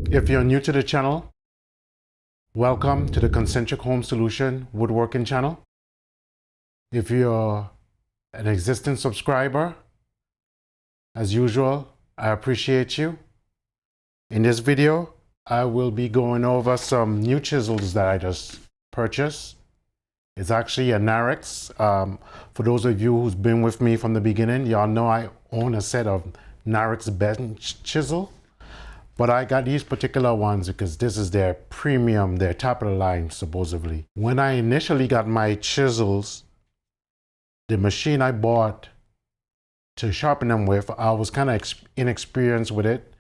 If you're new to the channel, welcome to the Concentric Home Solution Woodworking channel. If you're an existing subscriber, as usual, I appreciate you. In this video, I will be going over some new chisels that I just purchased. It's actually a Narex. For those of you who's been with me from the beginning, y'all know I own a set of Narex bench chisel. But I got these particular ones because this is their premium, their top of the line, supposedly. When I initially got my chisels, the machine I bought to sharpen them with, I was kind of inexperienced with it.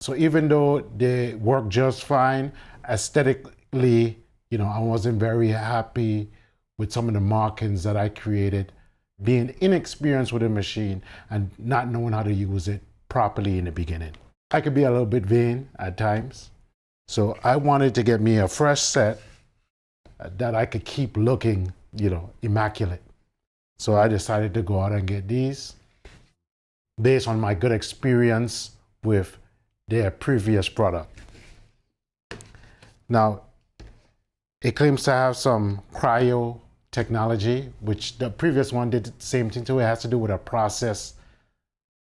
So even though they work just fine, aesthetically, I wasn't very happy with some of the markings that I created, being inexperienced with the machine and not knowing how to use it properly in the beginning. I could be a little bit vain at times. So I wanted to get me a fresh set that I could keep looking, immaculate. So I decided to go out and get these based on my good experience with their previous product. Now, it claims to have some cryo technology, which the previous one did the same thing too. It has to do with a process,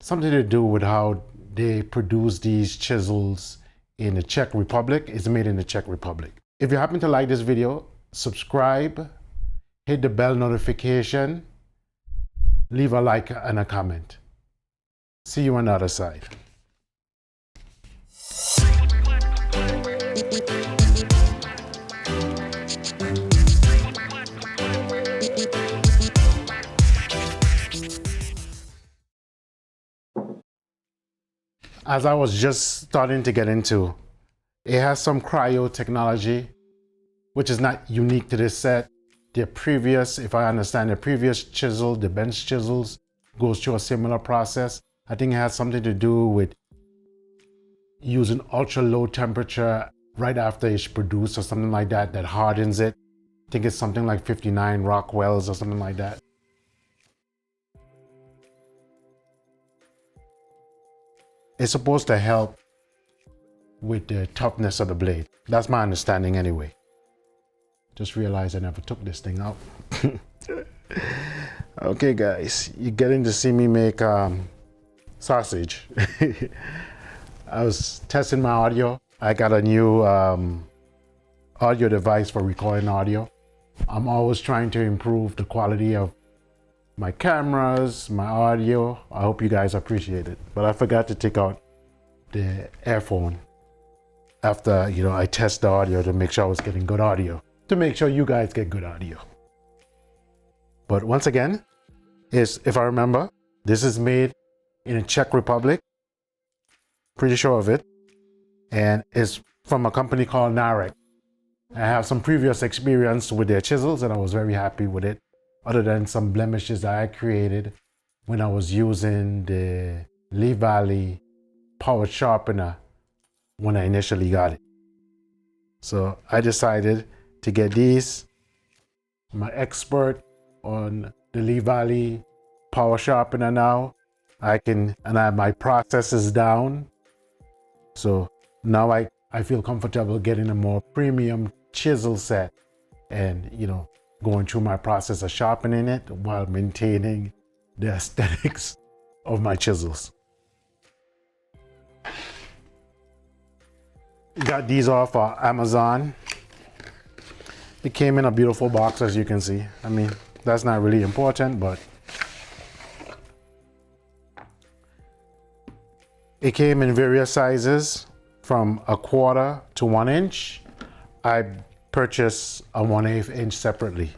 something to do with how they produce these chisels in the Czech Republic. It's made in the Czech Republic. If you happen to like this video, subscribe, hit the bell notification, leave a like and a comment. See you on the other side. As I was just starting to get into, it has some cryo technology, which is not unique to this set. The previous, if I understand, the previous chisel, the bench chisels, goes through a similar process. I think it has something to do with using ultra low temperature right after it's produced or something like that, that hardens it. I think it's something like 59 Rockwells or something like that. It's supposed to help with the toughness of the blade. That's my understanding anyway. Just realized I never took this thing out. Okay guys, you're getting to see me make sausage. I was testing my audio. I got a new audio device for recording audio. I'm always trying to improve the quality of my cameras, my audio. I hope you guys appreciate it. But I forgot to take out the earphone after, I test the audio to make sure I was getting good audio, to make sure you guys get good audio. But once again, if I remember, this is made in the Czech Republic. Pretty sure of it. And it's from a company called Narex. I have some previous experience with their chisels and I was very happy with it, other than some blemishes that I created when I was using the Lee Valley power sharpener when I initially got it. So I decided to get these. I'm an expert on the Lee Valley power sharpener now. I have my processes down. So now I feel comfortable getting a more premium chisel set and, going through my process of sharpening it while maintaining the aesthetics of my chisels. Got these off Amazon. It came in a beautiful box, as you can see. I mean, that's not really important, but it came in various sizes from 1/4 to 1 inch. I purchased a 1/8 inch separately.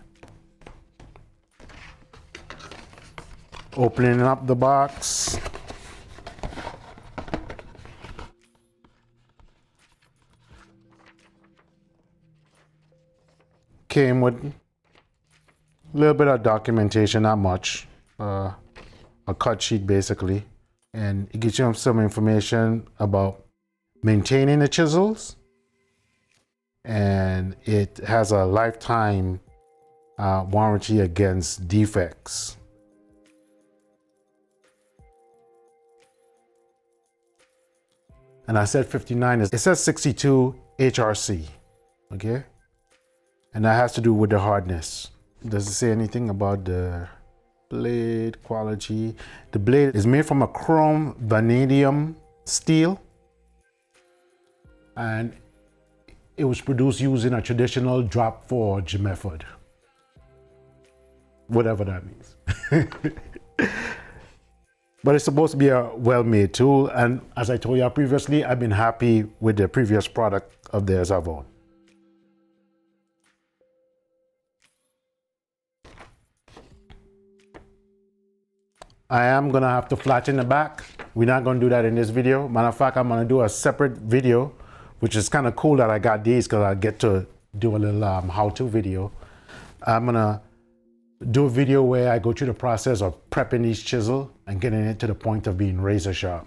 Opening up the box. Came with a little bit of documentation, not much. A cut sheet basically. And it gives you some information about maintaining the chisels. And it has a lifetime warranty against defects. and I said 59. It says 62 HRC, okay? And that has to do with the hardness. Does it say anything about the blade quality? The blade is made from a chrome vanadium steel, and it was produced using a traditional drop forge method. Whatever that means. But it's supposed to be a well-made tool, and as I told you previously, I've been happy with the previous product of theirs I've owned. I am gonna have to flatten the back. We're not gonna do that in this video. Matter of fact, I'm gonna do a separate video, which is kind of cool that I got these because I get to do a little how-to video. I'm gonna do a video where I go through the process of prepping each chisel and getting it to the point of being razor sharp.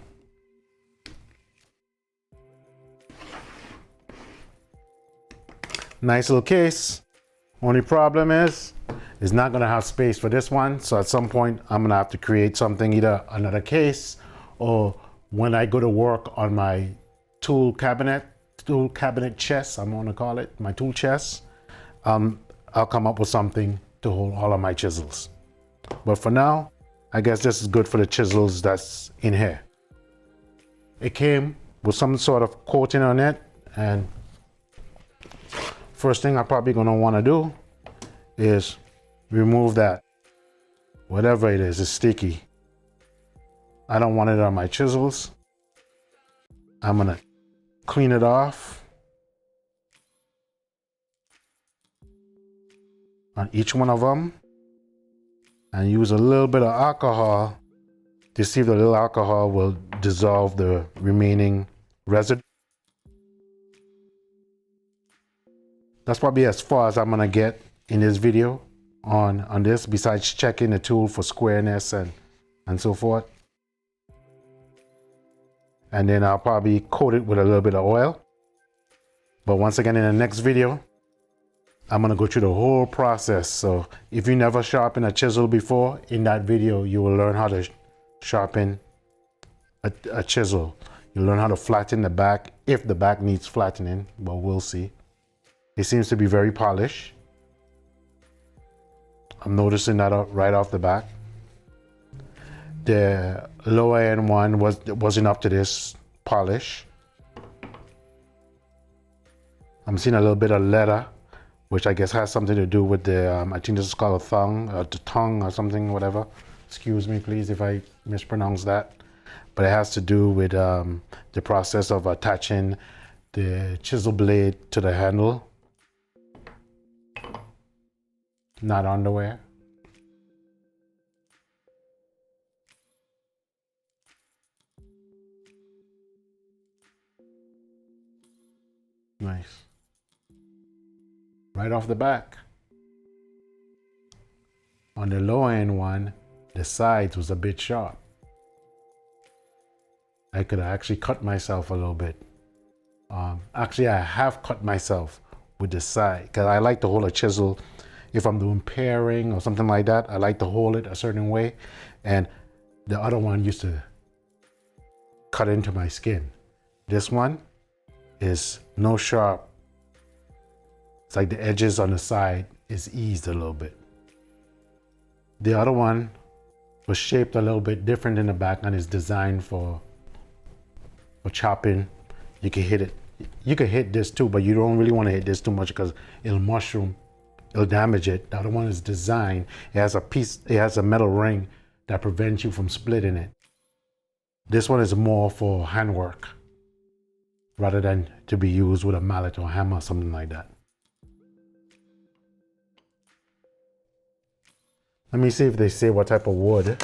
Nice little case. Only problem is, it's not gonna have space for this one. So at some point, I'm gonna have to create something, either another case, or when I go to work on my tool cabinet chest, I'm gonna call it, my tool chest, I'll come up with something to hold all of my chisels. But for now, I guess this is good for the chisels that's in here. It came with some sort of coating on it, and first thing I'm probably gonna wanna do is remove that. Whatever it is, it's sticky. I don't want it on my chisels. I'm gonna clean it off on each one of them and use a little bit of alcohol to see if the little alcohol will dissolve the remaining residue. That's probably as far as I'm gonna get in this video on this, besides checking the tool for squareness and so forth. And then I'll probably coat it with a little bit of oil. But once again, in the next video, I'm gonna go through the whole process. So if you never sharpened a chisel before, in that video, you will learn how to sharpen a chisel. You'll learn how to flatten the back, if the back needs flattening, but we'll see. It seems to be very polished. I'm noticing that right off the back. The lower end one wasn't up to this polish. I'm seeing a little bit of leather, which I guess has something to do with the, I think this is called a thong, or the tongue or something, whatever. Excuse me, please, if I mispronounce that. But it has to do with the process of attaching the chisel blade to the handle. Not underwear. Nice. Right off the back. On the low end one, the sides was a bit sharp. I could actually cut myself a little bit. Actually, I have cut myself with the side because I like to hold a chisel. If I'm doing paring or something like that, I like to hold it a certain way. And the other one used to cut into my skin. This one is no sharp. It's like the edges on the side is eased a little bit. The other one was shaped a little bit different in the back and is designed for chopping. You can hit it. You can hit this too, but you don't really want to hit this too much because it'll mushroom. It'll damage it. The other one is designed. It has a metal ring that prevents you from splitting it. This one is more for handwork rather than to be used with a mallet or hammer or something like that. Let me see if they say what type of wood.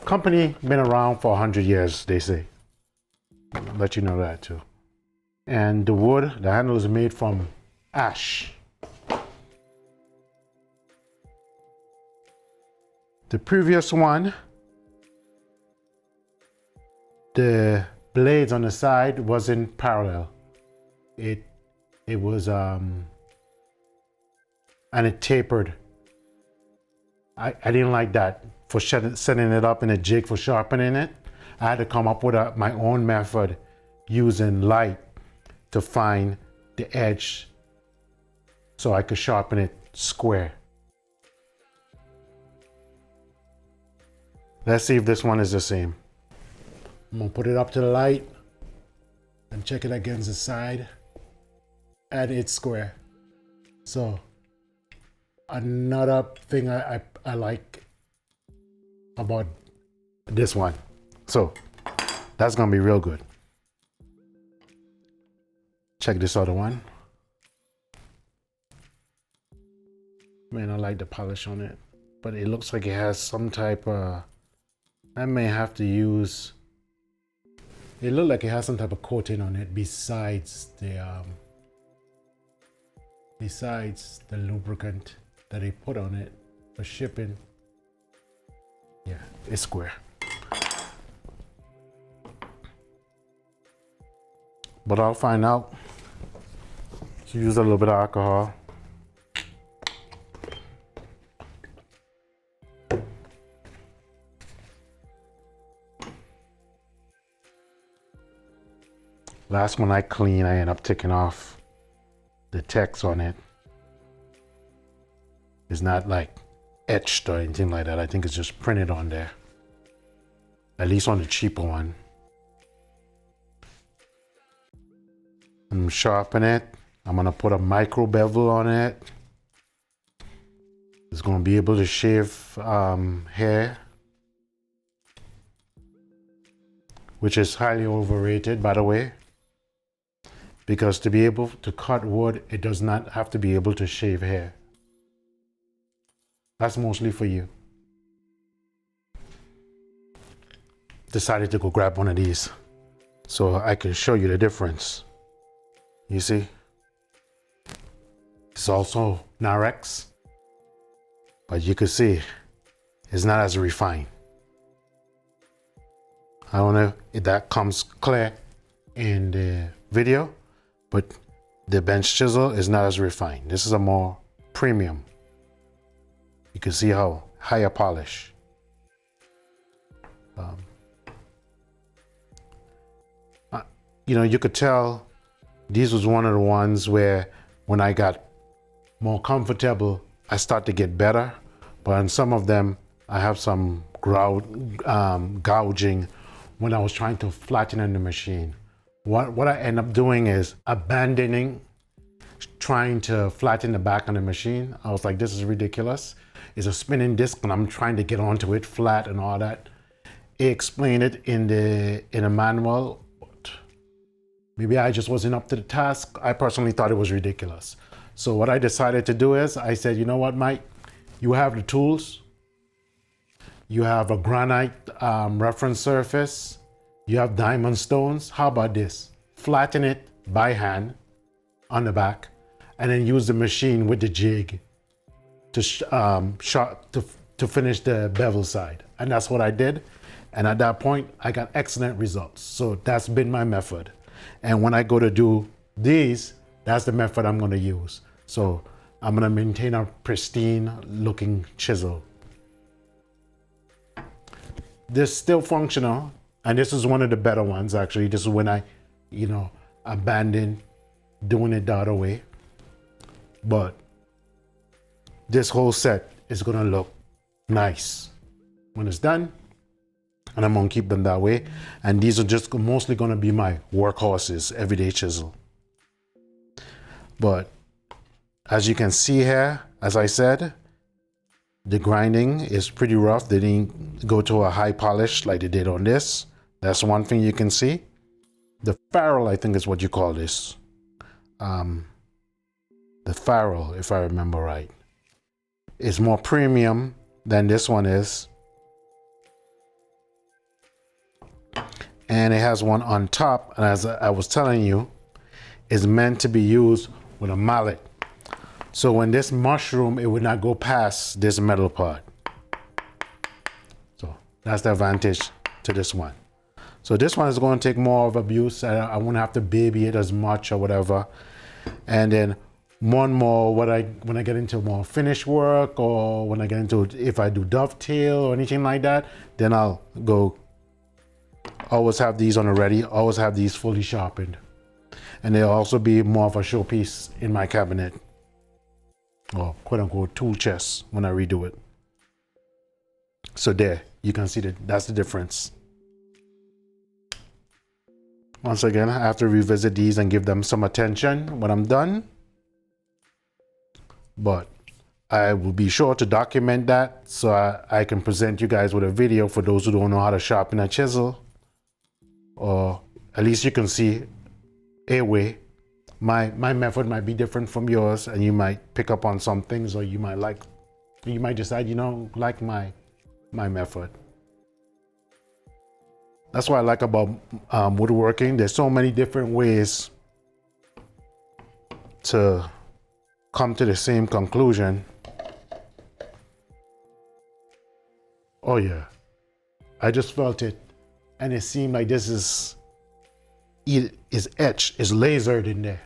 Company been around for 100 years, they say. I'll let you know that too. And the wood, the handle is made from ash. The previous one, the blades on the side wasn't parallel. It was and it tapered. I didn't like that for setting it up in a jig for sharpening it. I had to come up with my own method using light to find the edge so I could sharpen it square. Let's see if this one is the same. I'm gonna put it up to the light and check it against the side, and it's square. So another thing I like about this one. So that's gonna be real good. Check this other one. Man, I like the polish on it, but it looks like it has some type of, I may have to use, it looked like it has some type of coating on it besides the lubricant that they put on it for shipping. Yeah, it's square. But I'll find out. So use a little bit of alcohol. Last one I clean, I end up taking off the text on it. It's not like etched or anything like that. I think it's just printed on there. At least on the cheaper one. I'm sharpening it. I'm gonna put a micro bevel on it. It's gonna be able to shave hair, which is highly overrated, by the way. Because to be able to cut wood, it does not have to be able to shave hair. That's mostly for you. Decided to go grab one of these so I can show you the difference. You see? It's also Narex, but you can see it's not as refined. I don't know if that comes clear in the video, but the bench chisel is not as refined. This is a more premium. You can see how higher polish. You know, you could tell these was one of the ones where when I got more comfortable, I start to get better. But on some of them, I have some gouging when I was trying to flatten in the machine. What I end up doing is abandoning trying to flatten the back on the machine. I was like, this is ridiculous. It's a spinning disc and I'm trying to get onto it flat and all that. It explained it in a manual. Maybe I just wasn't up to the task. I personally thought it was ridiculous. So what I decided to do is I said, you know what, Mike, you have the tools. You have a granite reference surface. You have diamond stones. How about this? Flatten it by hand on the back and then use the machine with the jig to finish the bevel side. And that's what I did. And at that point, I got excellent results. So that's been my method. And when I go to do these, that's the method I'm going to use. So I'm going to maintain a pristine looking chisel. This is still functional. And this is one of the better ones, actually. This is when I, abandoned doing it the other way. But this whole set is going to look nice when it's done. And I'm going to keep them that way. And these are just mostly going to be my workhorses, everyday chisel. But as you can see here, as I said, the grinding is pretty rough. They didn't go to a high polish like they did on this. That's one thing you can see. The ferrule, I think is what you call this. The ferrule, if I remember right, is more premium than this one is. And it has one on top, and as I was telling you, is meant to be used with a mallet. So when this mushroom, it would not go past this metal part. So that's the advantage to this one. So this one is going to take more of abuse. I won't have to baby it as much or whatever. And then one more, when I get into more finish work, or when I get into, if I do dovetail or anything like that, then I'll go always have these on the ready, always have these fully sharpened. And they'll also be more of a showpiece in my cabinet, or quote unquote tool chest when I redo it. So there, you can see that's the difference. Once again, I have to revisit these and give them some attention when I'm done. But I will be sure to document that so I can present you guys with a video for those who don't know how to sharpen a chisel. Or at least you can see a way. My method might be different from yours, and you might pick up on some things, or you might decide, you know, like my method. That's what I like about woodworking. There's so many different ways to come to the same conclusion. Oh yeah, I just felt it, and it seemed like this is etched, is lasered in there.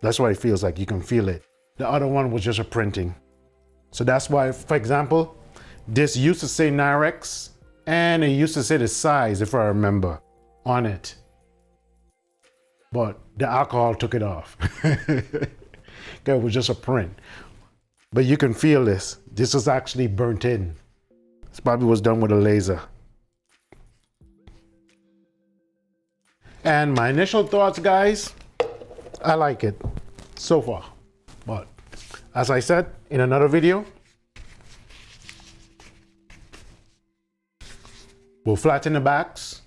That's what it feels like. You can feel it. The other one was just a printing. So that's why, for example, this used to say Narex, and it used to say the size, if I remember, on it. But the alcohol took it off. It was just a print. But you can feel this. This is actually burnt in. This probably was done with a laser. And my initial thoughts, guys, I like it so far. But as I said in another video, we'll flatten the backs.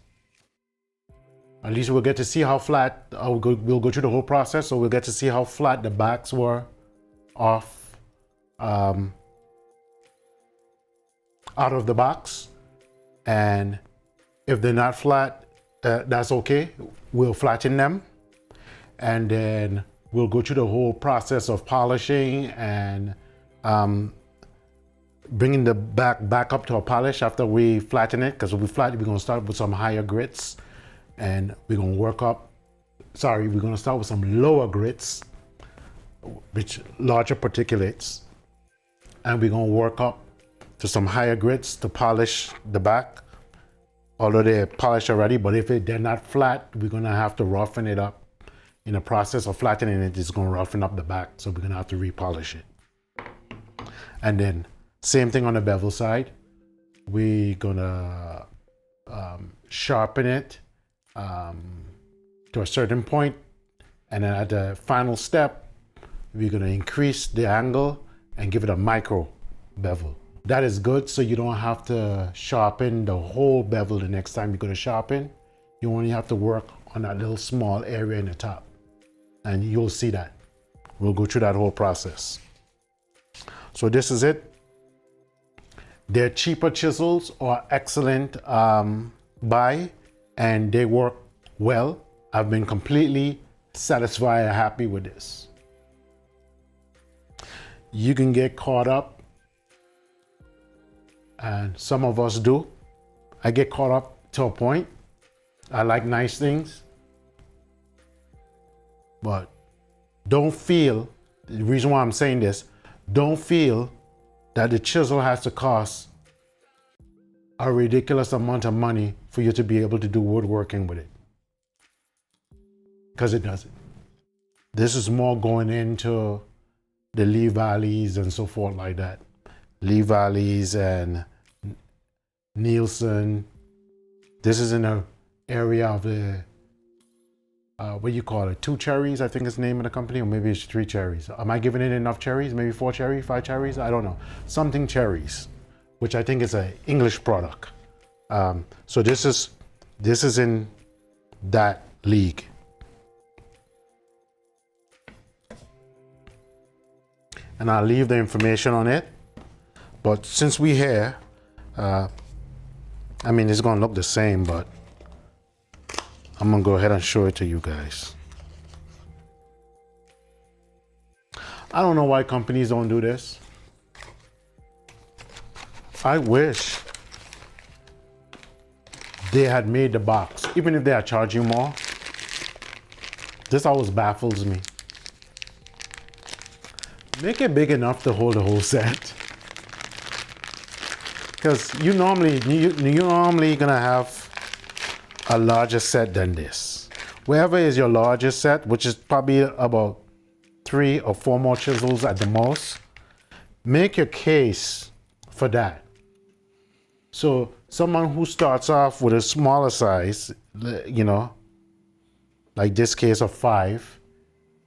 At least we'll get to see how flat, we'll go through the whole process, so we'll get to see how flat the backs were off, out of the box. And if they're not flat, that's okay. We'll flatten them. And then we'll go through the whole process of polishing and bringing the back up to a polish after we flatten it, because we're going to start with some higher grits, and we're going to work up. We're going to start with some lower grits, which larger particulates, and we're going to work up to some higher grits to polish the back, although they're polished already. But if they're not flat, we're going to have to roughen it up. In the process of flattening it, it's going to roughen up the back, so we're going to have to repolish it. And then same thing on the bevel side. We're going to sharpen it to a certain point, and then at the final step, we're going to increase the angle and give it a micro bevel. That is good, so you don't have to sharpen the whole bevel the next time you're going to sharpen. You only have to work on that little small area in the top, and you'll see that. We'll go through that whole process. So this is it. Their cheaper chisels are excellent buy, and they work well. I've been completely satisfied and happy with this. You can get caught up, and some of us do. I get caught up to a point. I like nice things, but don't feel, the reason why I'm saying this, don't feel that the chisel has to cost a ridiculous amount of money for you to be able to do woodworking with it, because it doesn't. This is more going into the Lee Valleys and so forth like that. Lee Valleys and Nielsen. This is in an area of the, what do you call it? 2 Cherries, I think is the name of the company, or maybe it's 3 Cherries. Am I giving it enough cherries? Maybe 4 cherries, 5 cherries? I don't know. Something cherries, which I think is an English product. So this is in that league. And I'll leave the information on it. But since we're here, I mean, it's gonna look the same, but I'm gonna go ahead and show it to you guys. I don't know why companies don't do this. I wish they had made the box, even if they are charging you more. This always baffles me. Make it big enough to hold the whole set. because you normally gonna have a larger set than this. Wherever is your largest set, which is probably about 3 or 4 more chisels at the most, make your case for that. So someone who starts off with a smaller size, you know, like this case of 5,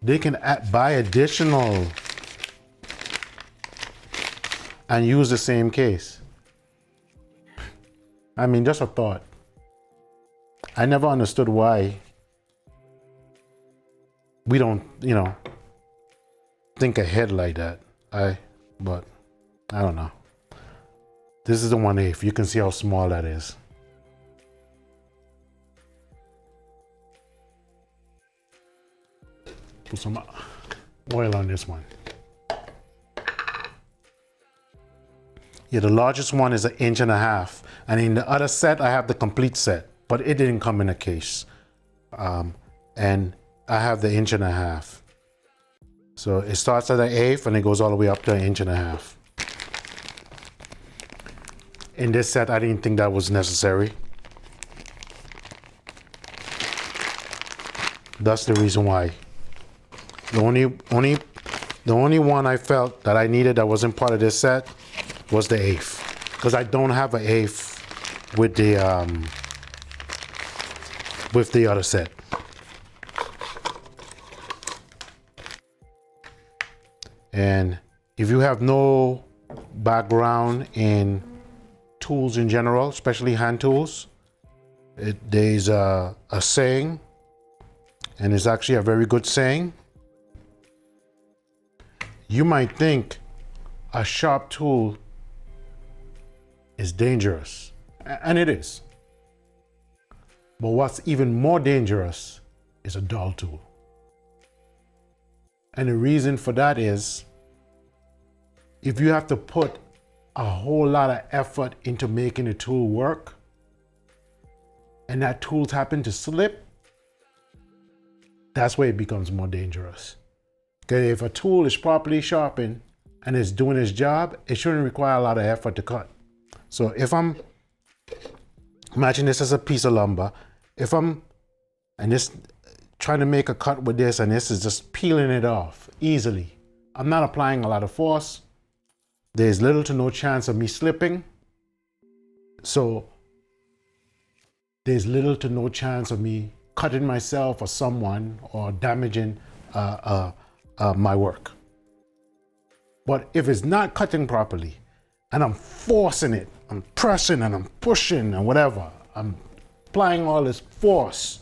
they can buy additional and use the same case. I mean, just a thought. I never understood why we don't, you know, think ahead like that. But I don't know. This is the 1/8. You can see how small that is. Put some oil on this one. Yeah, the largest one is 1.5 inches. And in the other set, I have the complete set, but it didn't come in a case. And I have the 1.5 inches. So it starts at 1/8 and it goes all the way up to 1.5 inches. In this set, I didn't think that was necessary. That's the reason why. The only one I felt that I needed that wasn't part of this set was the 1/8, because I don't have an 1/8 with the other set. And if you have no background in tools in general, especially hand tools, there's a saying, and it's actually a very good saying. You might think a sharp tool is dangerous, and it is. But what's even more dangerous is a dull tool. And the reason for that is, if you have to put a whole lot of effort into making the tool work, and that tool's happen to slip, that's where it becomes more dangerous. Because if a tool is properly sharpened and it's doing its job, it shouldn't require a lot of effort to cut. So if I'm, imagine this as a piece of lumber, and this, trying to make a cut with this, and this is just peeling it off easily. I'm not applying a lot of force. There's little to no chance of me slipping. So there's little to no chance of me cutting myself or someone or damaging my work. But if it's not cutting properly and I'm forcing it, I'm pressing and I'm pushing and whatever, I'm applying all this force,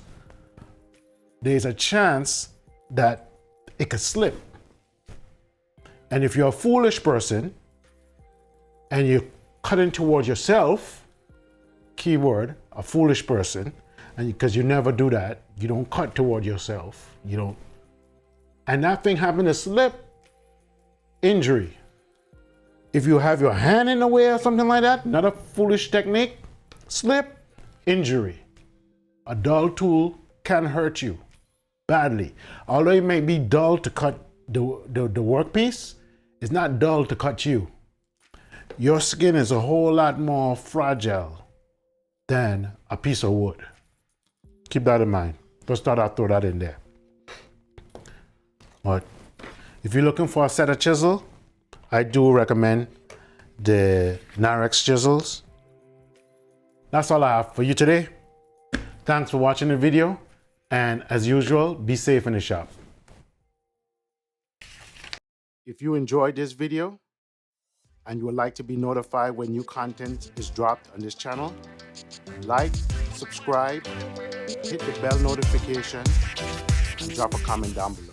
there's a chance that it could slip. And if you're a foolish person and you're cutting towards yourself, keyword, a foolish person, and because you never do that, you don't cut toward yourself, you don't, and that thing happened to slip, injury. If you have your hand in the way or something like that, not a foolish technique, slip, injury. A dull tool can hurt you badly. Although it may be dull to cut the workpiece, it's not dull to cut you. Your skin is a whole lot more fragile than a piece of wood. Keep that in mind. Just thought I'd throw that in there. But if you're looking for a set of chisel, I do recommend the Narex chisels. That's all I have for you today. Thanks for watching the video, and as usual, be safe in the shop. If you enjoyed this video and you would like to be notified when new content is dropped on this channel, like, subscribe, hit the bell notification, and drop a comment down below.